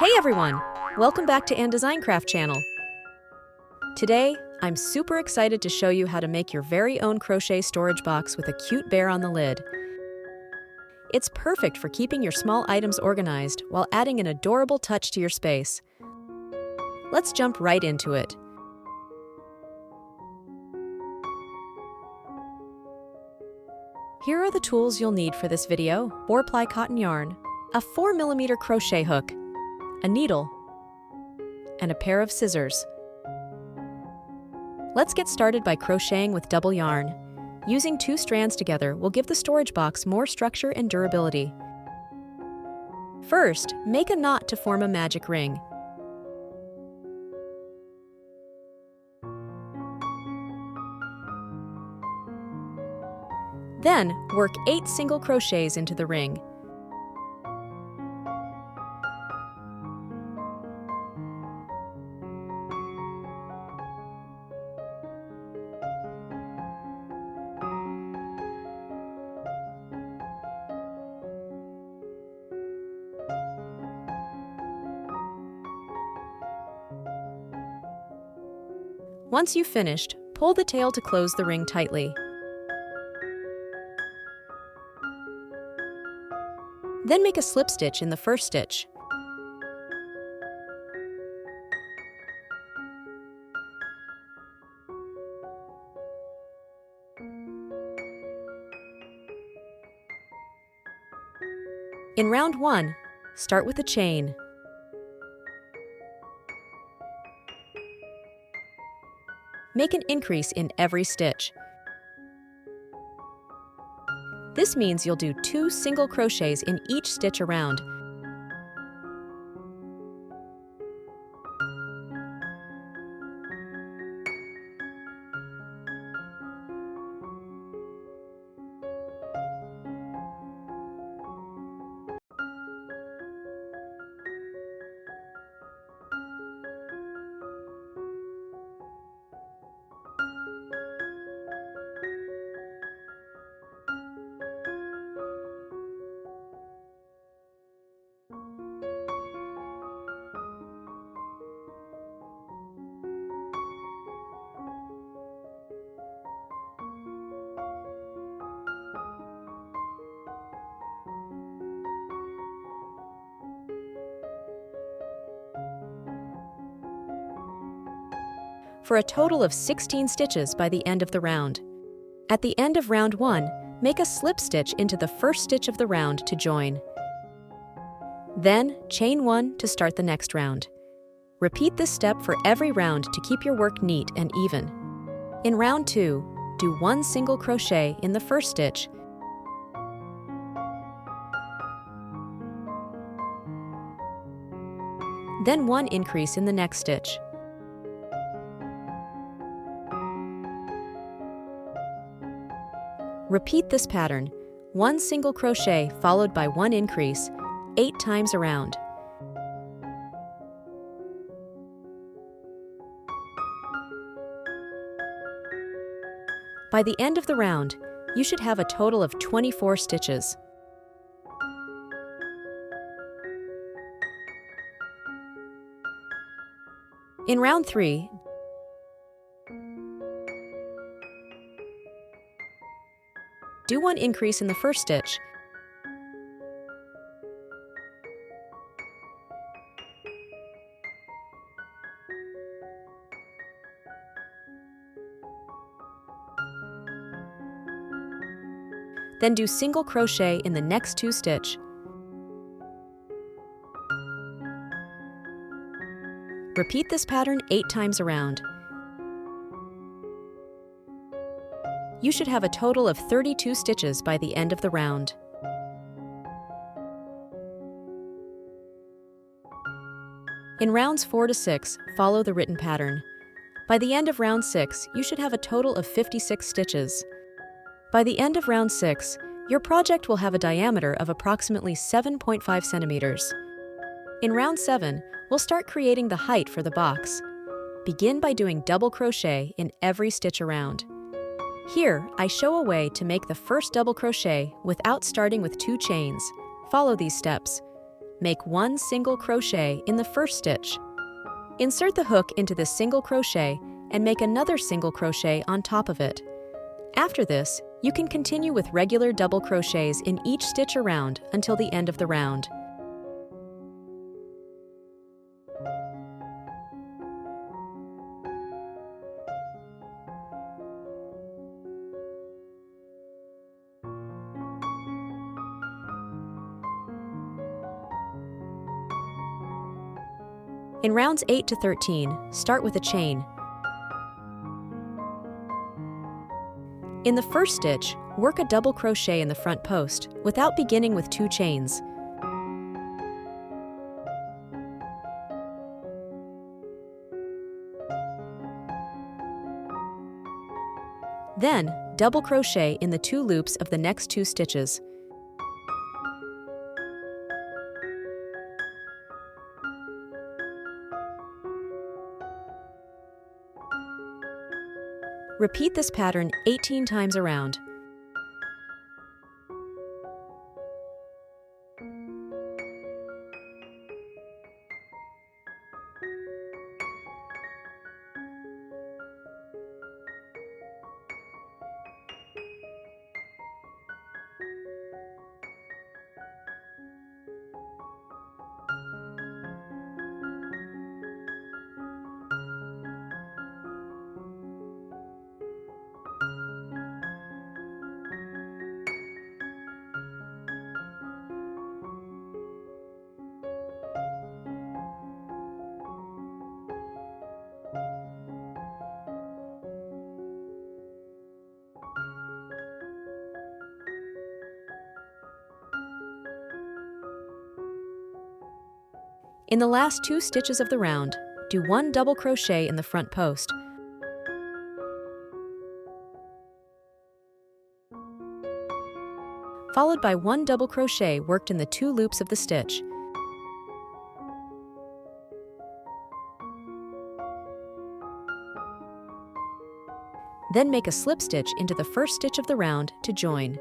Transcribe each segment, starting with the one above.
Hey everyone! Welcome back to Design Craft channel. Today, I'm super excited to show you how to make your very own crochet storage box with a cute bear on the lid. It's perfect for keeping your small items organized while adding an adorable touch to your space. Let's jump right into it. Here are the tools you'll need for this video: 4-ply cotton yarn, a 4mm crochet hook, a needle, and a pair of scissors. Let's get started by crocheting with double yarn. Using 2 strands together will give the storage box more structure and durability. First, make a knot to form a magic ring. Then, work 8 single crochets into the ring. Once you've finished, pull the tail to close the ring tightly. Then make a slip stitch in the first stitch. In round 1, start with a chain. Make an increase in every stitch. This means you'll do 2 single crochets in each stitch around. For a total of 16 stitches by the end of the round. At the end of round 1, make a slip stitch into the first stitch of the round to join. Then, chain 1 to start the next round. Repeat this step for every round to keep your work neat and even. In round 2, do 1 single crochet in the first stitch. Then 1 increase in the next stitch. Repeat this pattern, 1 single crochet followed by 1 increase, 8 times around. By the end of the round, you should have a total of 24 stitches. In round 3, do 1 increase in the first stitch. Then do single crochet in the next 2 stitch. Repeat this pattern 8 times around. You should have a total of 32 stitches by the end of the round. In rounds 4 to 6, follow the written pattern. By the end of round 6, you should have a total of 56 stitches. By the end of round 6, your project will have a diameter of approximately 7.5 centimeters. In round 7, we'll start creating the height for the box. Begin by doing double crochet in every stitch around. Here, I show a way to make the first double crochet without starting with 2 chains. Follow these steps. make one single crochet in the first stitch. Insert the hook into this single crochet and make another single crochet on top of it. After this, you can continue with regular double crochets in each stitch around until the end of the round. In rounds 8 to 13, start with a chain. In the first stitch, work a double crochet in the front post without beginning with 2 chains. Then, double crochet in the 2 loops of the next 2 stitches. Repeat this pattern 18 times around. In the last 2 stitches of the round, do 1 double crochet in the front post. Followed by 1 double crochet worked in the 2 loops of the stitch. Then make a slip stitch into the first stitch of the round to join.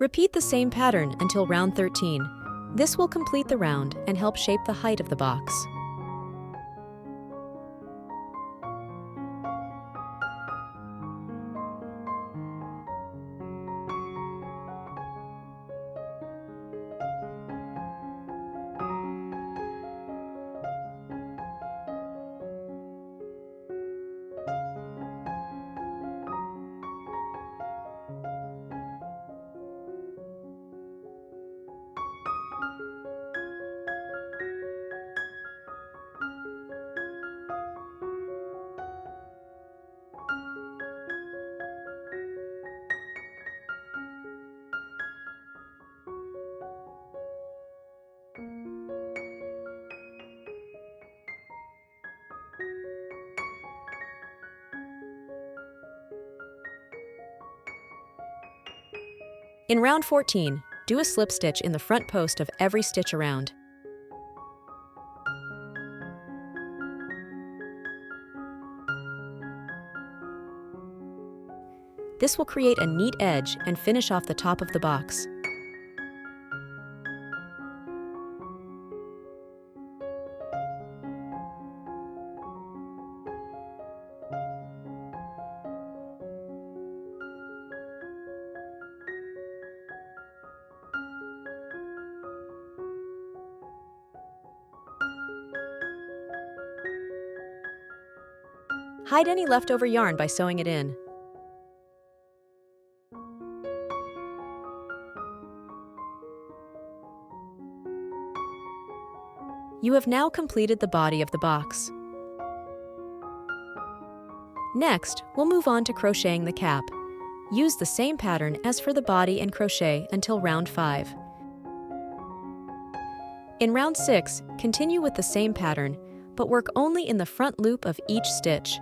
Repeat the same pattern until round 13. This will complete the round and help shape the height of the box. In round 14, do a slip stitch in the front post of every stitch around. This will create a neat edge and finish off the top of the box. Hide any leftover yarn by sewing it in. You have now completed the body of the box. Next, we'll move on to crocheting the cap. Use the same pattern as for the body and crochet until round 5. In round 6, continue with the same pattern, but work only in the front loop of each stitch.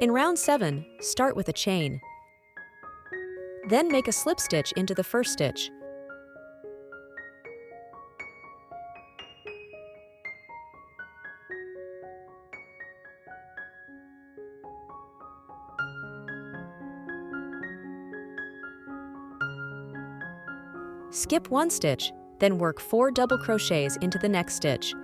In round 7, start with a chain. Then make a slip stitch into the first stitch. Skip 1 stitch, then work 4 double crochets into the next stitch.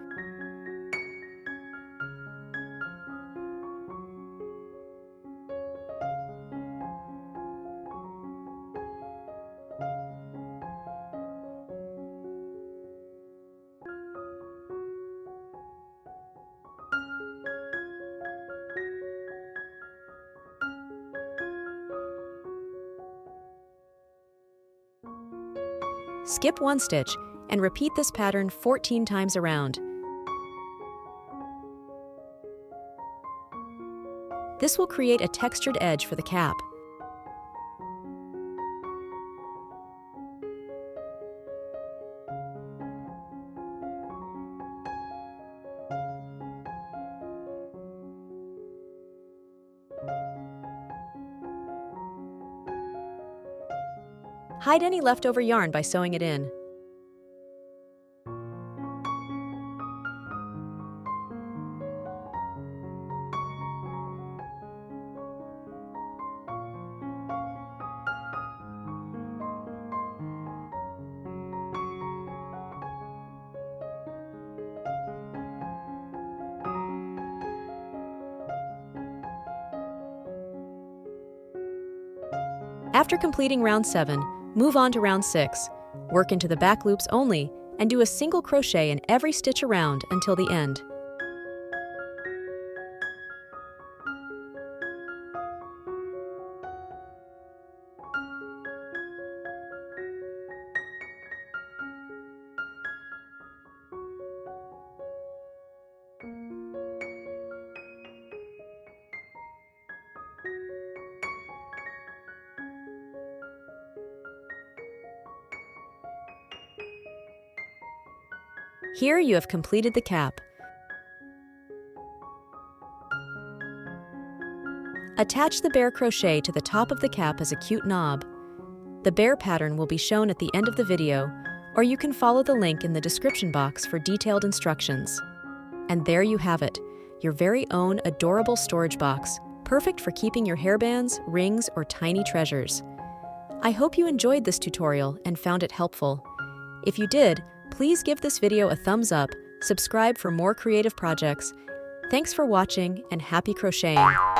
Skip 1 stitch and repeat this pattern 14 times around. This will create a textured edge for the cap. Hide any leftover yarn by sewing it in. After completing round 7, move on to round 6. Work into the back loops only and do a single crochet in every stitch around until the end. Here you have completed the cap. Attach the bear crochet to the top of the cap as a cute knob. The bear pattern will be shown at the end of the video, or you can follow the link in the description box for detailed instructions. And there you have it, your very own adorable storage box, perfect for keeping your hairbands, rings, or tiny treasures. I hope you enjoyed this tutorial and found it helpful. If you did, please give this video a thumbs up, subscribe for more creative projects. Thanks for watching and happy crocheting!